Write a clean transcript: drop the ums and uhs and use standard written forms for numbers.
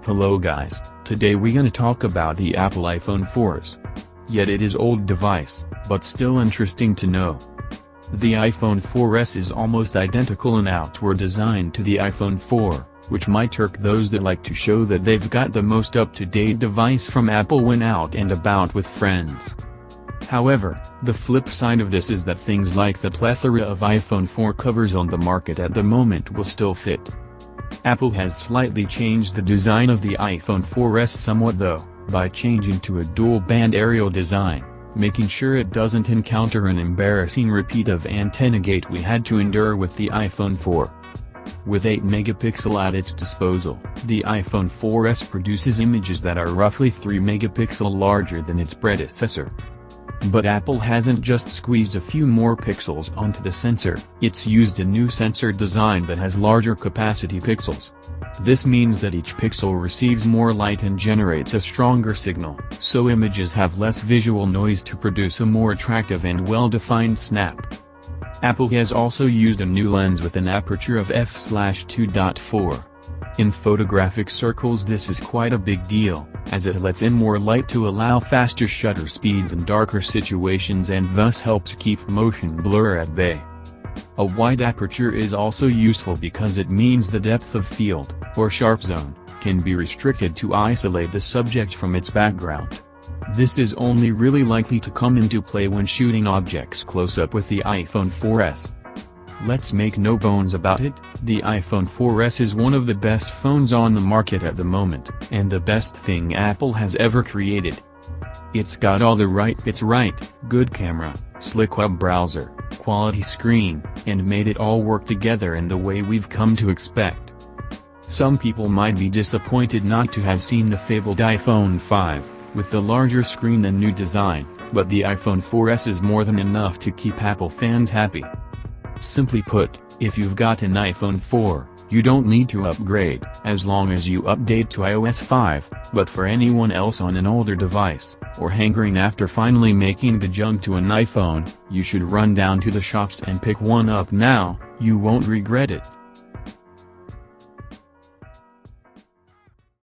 Hello guys, today we gonna talk about the Apple iPhone 4s. Yet it is old device, but still interesting to know. The iPhone 4S is almost identical in outward design to the iPhone 4, which might irk those that like to show that they've got the most up-to-date device from Apple when out and about with friends. However, the flip side of this is that things like the plethora of iPhone 4 covers on the market at the moment will still fit. Apple has slightly changed the design of the iPhone 4S somewhat though, by changing to a dual-band aerial design, making sure it doesn't encounter an embarrassing repeat of antenna gate we had to endure with the iPhone 4. With 8 megapixel at its disposal, the iPhone 4S produces images that are roughly 3 megapixel larger than its predecessor. But Apple hasn't just squeezed a few more pixels onto the sensor, it's used a new sensor design that has larger capacity pixels. This means that each pixel receives more light and generates a stronger signal, so images have less visual noise to produce a more attractive and well-defined snap. Apple has also used a new lens with an aperture of f/2.4. In photographic circles this is quite a big deal, as it lets in more light to allow faster shutter speeds in darker situations and thus helps keep motion blur at bay. A wide aperture is also useful because it means the depth of field, or sharp zone, can be restricted to isolate the subject from its background. This is only really likely to come into play when shooting objects close up with the iPhone 4S. Let's make no bones about it, the iPhone 4S is one of the best phones on the market at the moment, and the best thing Apple has ever created. It's got all the right bits right, good camera, slick web browser, quality screen, and made it all work together in the way we've come to expect. Some people might be disappointed not to have seen the fabled iPhone 5, with the larger screen and new design, but the iPhone 4S is more than enough to keep Apple fans happy. Simply put, if you've got an iPhone 4, you don't need to upgrade, as long as you update to iOS 5, but for anyone else on an older device, or hankering after finally making the jump to an iPhone, you should run down to the shops and pick one up now, you won't regret it.